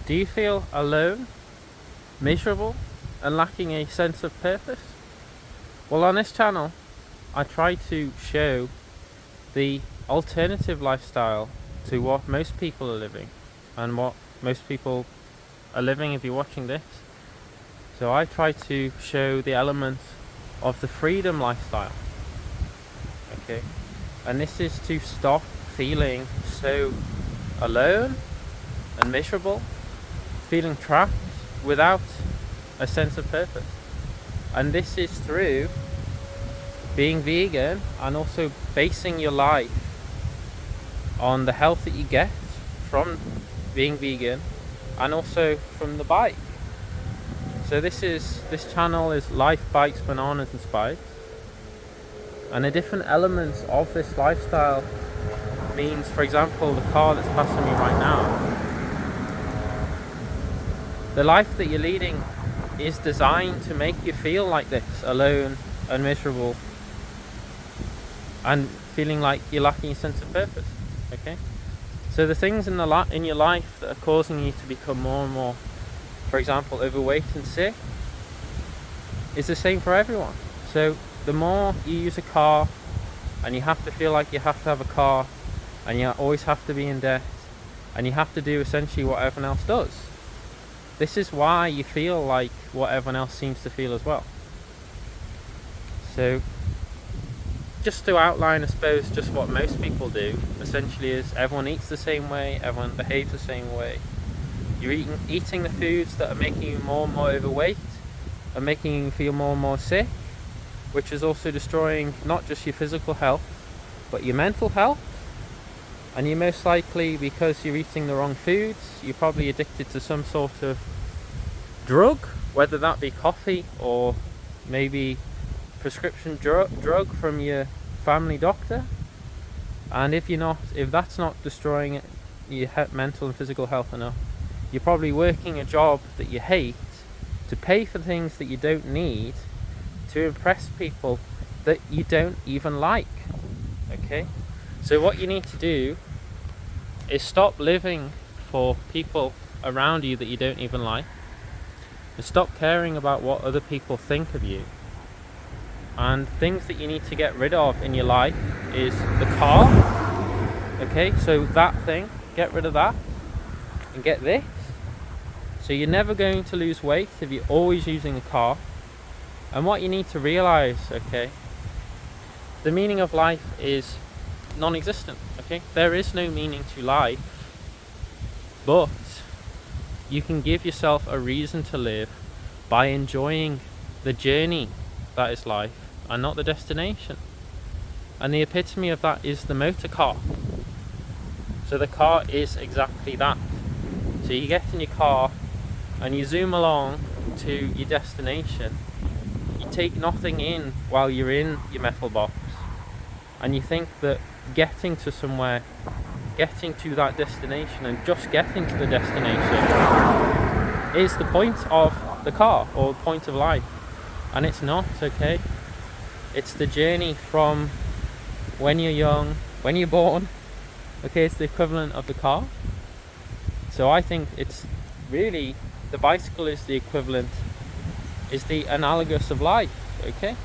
Do you feel alone, miserable, and lacking a sense of purpose? Well, on this channel, I try to show the alternative lifestyle to what most people are living and what most people are living if you're watching this. So I try to show the elements of the freedom lifestyle. Okay, and this is to stop feeling so alone and miserable, feeling trapped without a sense of purpose. And this is through being vegan and also basing your life on the health that you get from being vegan and also from the bike. So this channel is Life, Bikes, Bananas and Spikes, and the different elements of this lifestyle means, for example, the car that's passing me right now, the life that you're leading is designed to make you feel like this, alone and miserable and feeling like you're lacking a sense of purpose. Okay, so the things in your life that are causing you to become more and more, for example, overweight and sick, is the same for everyone. So the more you use a car and you have to feel like you have to have a car and you always have to be in debt and you have to do essentially what everyone else does, this is why you feel like what everyone else seems to feel as well. So just to outline, I suppose, just what most people do essentially is everyone eats the same way, everyone behaves the same way. You're eating the foods that are making you more and more overweight and making you feel more and more sick, which is also destroying not just your physical health but your mental health. And you're most likely, because you're eating the wrong foods, you're probably addicted to some sort of drug, whether that be coffee or maybe prescription drug from your family doctor. And if that's not destroying your mental and physical health enough, you're probably working a job that you hate to pay for things that you don't need, to impress people that you don't even like. Okay, so what you need to do is stop living for people around you that you don't even like, and stop caring about what other people think of you. And things that you need to get rid of in your life is the car. Okay, so that thing, get rid of that and get this. So you're never going to lose weight if you're always using a car. And what you need to realize, okay, the meaning of life is non-existent. Okay, there is no meaning to life, but you can give yourself a reason to live by enjoying the journey that is life and not the destination. And the epitome of that is the motor car. So the car is exactly that. So you get in your car and you zoom along to your destination. You take nothing in while you're in your metal box, and you think that getting to somewhere, getting to that destination and just getting to the destination is the point of the car or the point of life. And it's not. Okay, it's the journey from when you're young, when you're born. Okay, it's the equivalent of the car. So I think it's really, the bicycle is the equivalent, is the analogous of life. Okay,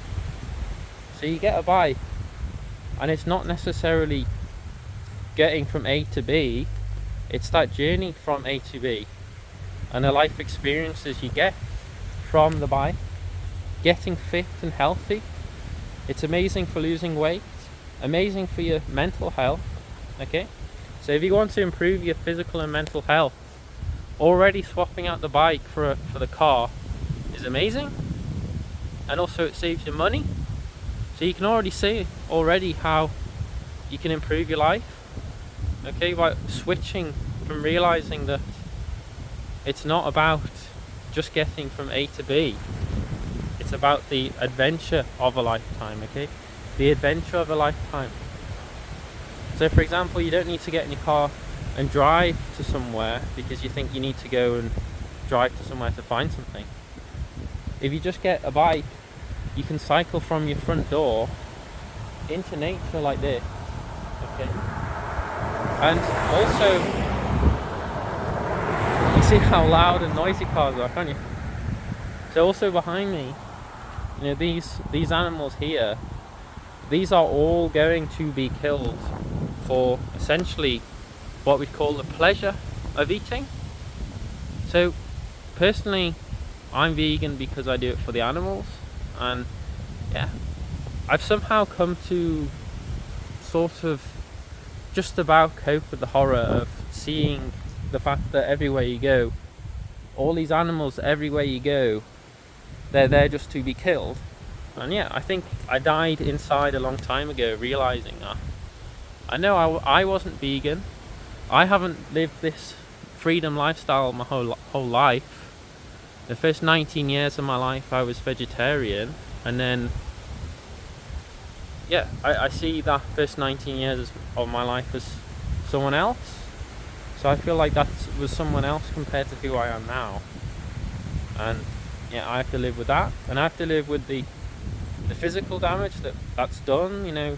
so you get a bike and it's not necessarily getting from A to B, it's that journey from A to B and the life experiences you get from the bike, getting fit and healthy. It's amazing for losing weight, amazing for your mental health. Okay, so if you want to improve your physical and mental health, already swapping out the bike for the car is amazing. And also it saves you money, so you can already see already how you can improve your life. Okay, by switching from realizing that it's not about just getting from A to B, it's about the adventure of a lifetime. Okay, the adventure of a lifetime. So for example, you don't need to get in your car and drive to somewhere because you think you need to go and drive to somewhere to find something. If you just get a bike, you can cycle from your front door into nature like this. Okay, and also you see how loud and noisy cars are, can't you? So also behind me, you know, these animals here, these are all going to be killed for essentially what we call the pleasure of eating. So personally, I'm vegan because I do it for the animals, and yeah, I've somehow come to sort of just about cope with the horror of seeing the fact that everywhere you go, all these animals, everywhere you go, they're there just to be killed. And yeah, I think I died inside a long time ago, realizing that. I know I wasn't vegan. I haven't lived this freedom lifestyle my whole life. The first 19 years of my life I was vegetarian, and then yeah, I see that first 19 years of my life as someone else. So I feel like that was someone else compared to who I am now. And yeah, I have to live with that, and I have to live with the physical damage that's done, you know,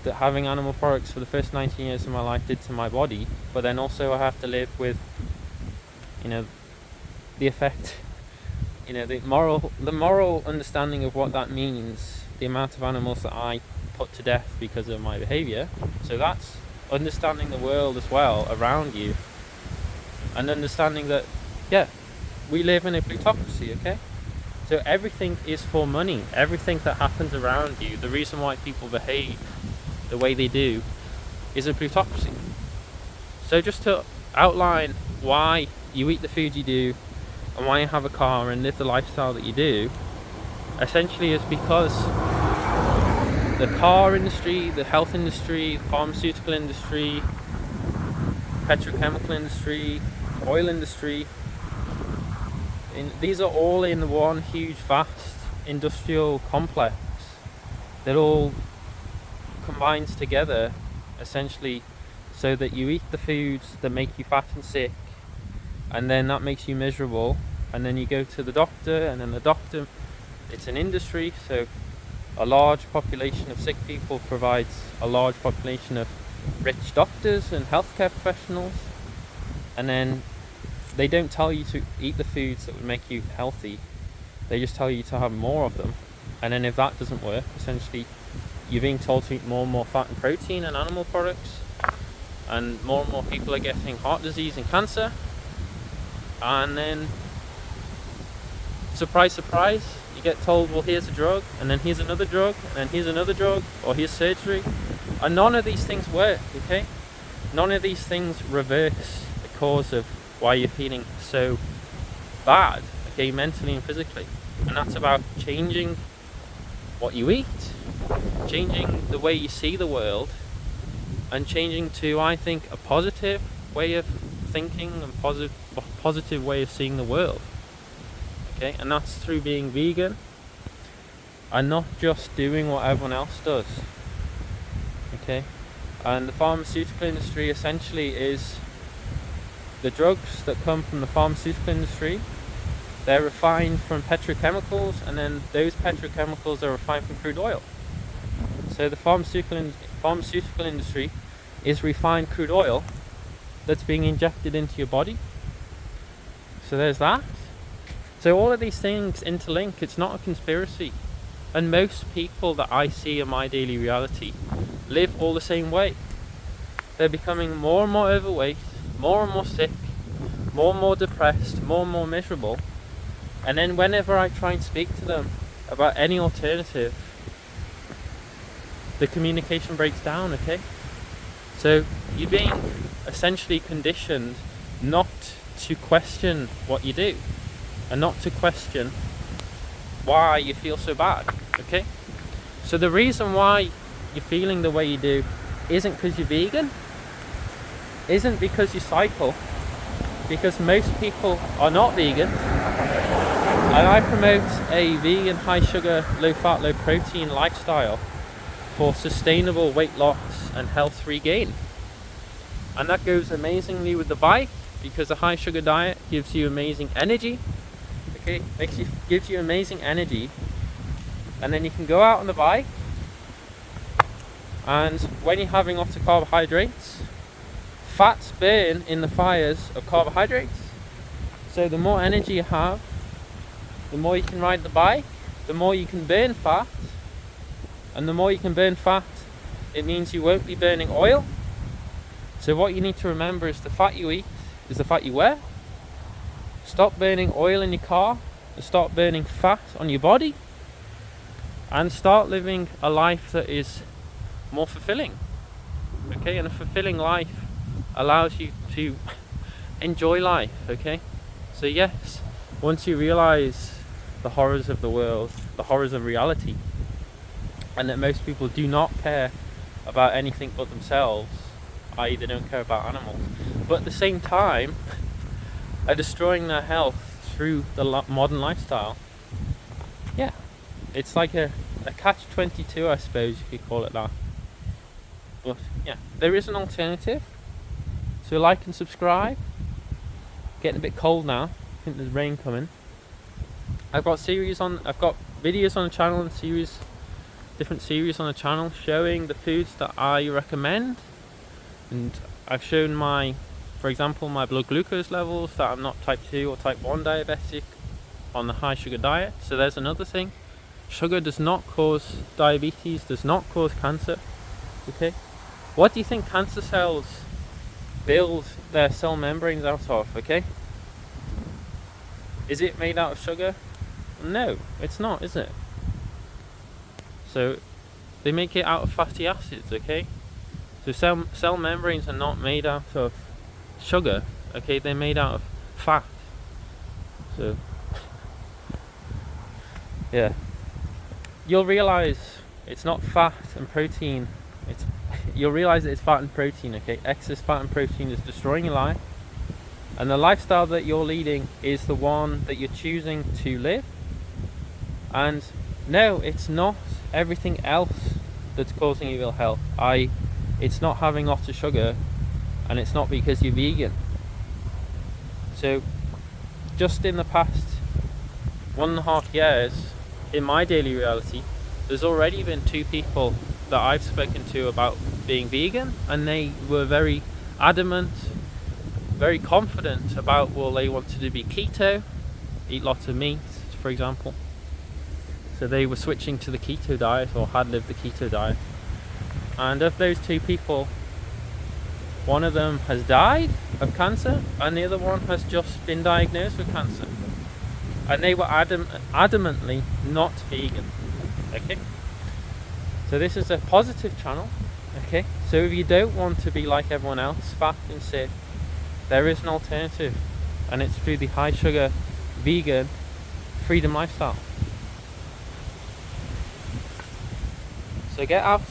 that having animal products for the first 19 years of my life did to my body. But then also I have to live with, you know, the effect, you know, the moral understanding of what that means, the amount of animals that I put to death because of my behavior. So that's understanding the world as well around you, and understanding that, yeah, we live in a plutocracy, okay? So everything is for money. Everything that happens around you, the reason why people behave the way they do, is a plutocracy. So just to outline why you eat the food you do, and why you have a car and live the lifestyle that you do, essentially is because the car industry, the health industry, the pharmaceutical industry, petrochemical industry, oil industry, these are all in one huge vast industrial complex that all combines together essentially so that you eat the foods that make you fat and sick, and then that makes you miserable, and then you go to the doctor, and then the doctor, it's an industry, so a large population of sick people provides a large population of rich doctors and healthcare professionals, and then they don't tell you to eat the foods that would make you healthy, they just tell you to have more of them. And then if that doesn't work, essentially you're being told to eat more and more fat and protein and animal products, and more people are getting heart disease and cancer. And then surprise surprise, you get told, well, here's a drug, and then here's another drug, and then here's another drug, or here's surgery, and none of these things work, okay? None of these things reverse the cause of why you're feeling so bad, okay, mentally and physically. And that's about changing what you eat, changing the way you see the world, and changing to, I think, a positive way of thinking and positive way of seeing the world, okay? And that's through being vegan and not just doing what everyone else does, okay? And the pharmaceutical industry essentially is the drugs that come from the pharmaceutical industry. They're refined from petrochemicals, and then those petrochemicals are refined from crude oil. So the pharmaceutical industry is refined crude oil that's being injected into your body. So there's that. So all of these things interlink. It's not a conspiracy. And most people that I see in my daily reality live all the same way. They're becoming more and more overweight, more and more sick, more and more depressed, more and more miserable. And then whenever I try and speak to them about any alternative, the communication breaks down, okay? So you're being essentially conditioned not to question what you do, and not to question why you feel so bad, okay? So the reason why you're feeling the way you do isn't because you're vegan, isn't because you cycle, because most people are not vegan. And I promote a vegan, high sugar, low fat, low protein lifestyle for sustainable weight loss and health regain. And that goes amazingly with the bike, because a high sugar diet gives you amazing energy, okay? Gives you amazing energy, and then you can go out on the bike, and when you're having lots of carbohydrates, fats burn in the fires of carbohydrates, So the more energy you have, the more you can ride the bike, the more you can burn fat. And the more you can burn fat, it means you won't be burning oil. So what you need to remember is the fat you eat is the fat you wear. Stop burning oil in your car, and start burning fat on your body, and start living a life that is more fulfilling. Okay, and a fulfilling life allows you to enjoy life. Okay, so yes, once you realize the horrors of the world, the horrors of reality, and that most people do not care about anything but themselves, i.e. they don't care about animals, but at the same time are destroying their health through the modern lifestyle. Yeah, it's like a catch-22, I suppose you could call it that. But yeah, there is an alternative. So like and subscribe. Getting a bit cold now. I think there's rain coming. I've got videos on the channel and different series on the channel showing the foods that I recommend, and I've shown for example, my blood glucose levels, that I'm not type 2 or type 1 diabetic on the high sugar diet. So there's another thing. Sugar does not cause diabetes, does not cause cancer. Okay, what do you think cancer cells build their cell membranes out of? Okay, is it made out of sugar? No, it's not, is it? So they make it out of fatty acids. Okay, so cell membranes are not made out of sugar. Okay, they're made out of fat. So yeah, you'll realize it's not fat and protein. You'll realize that it's fat and protein. Okay, excess fat and protein is destroying your life, and the lifestyle that you're leading is the one that you're choosing to live. And no, it's not everything else that's causing you ill health. It's not having lots of sugar, and it's not because you're vegan. So just in the past 1.5 years, in my daily reality, there's already been 2 people that I've spoken to about being vegan, and they were very adamant, very confident about, well, they wanted to be keto, eat lots of meat, for example. So they were switching to the keto diet, or had lived the keto diet. And of those 2 people, one of them has died of cancer, and the other one has just been diagnosed with cancer. And they were adamantly not vegan. Okay, so this is a positive channel. Okay, so if you don't want to be like everyone else, fat and sick, there is an alternative, and it's through the high sugar, vegan, freedom lifestyle. So get out.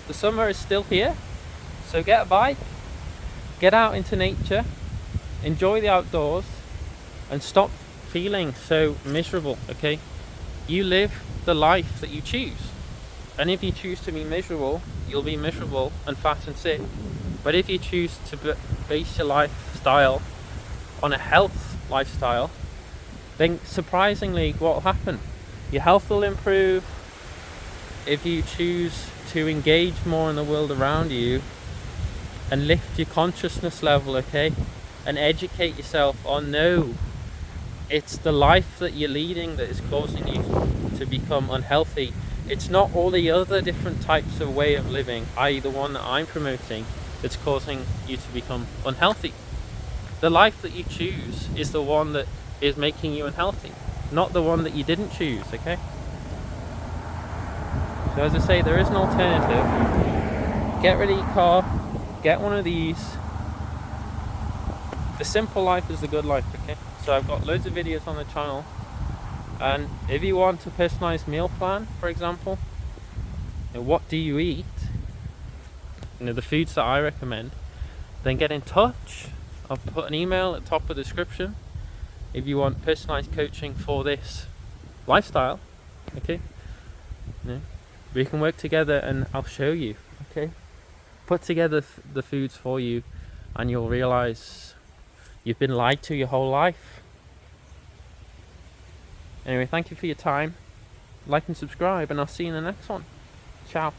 The summer is still here, so get a bike, get out into nature, enjoy the outdoors, and stop feeling so miserable. Okay, you live the life that you choose, and if you choose to be miserable, you'll be miserable and fat and sick. But if you choose to base your lifestyle on a health lifestyle, then surprisingly, what will happen? Your health will improve. If you choose to engage more in the world around you and lift your consciousness level, okay, and educate yourself on, no, it's the life that you're leading that is causing you to become unhealthy. It's not all the other different types of way of living, i.e. the one that I'm promoting, that's causing you to become unhealthy. The life that you choose is the one that is making you unhealthy, not the one that you didn't choose. Okay, so as I say, there is an alternative. Get rid of your car, get one of these. The simple life is the good life. Okay, so I've got loads of videos on the channel, and if you want a personalized meal plan, for example, what do you eat, the foods that I recommend, then get in touch. I'll put an email at the top of the description if you want personalized coaching for this lifestyle. Okay, we can work together and I'll show you. Okay, put together the foods for you, and you'll realize you've been lied to your whole life. Anyway, thank you for your time. Like and subscribe, and I'll see you in the next one. Ciao.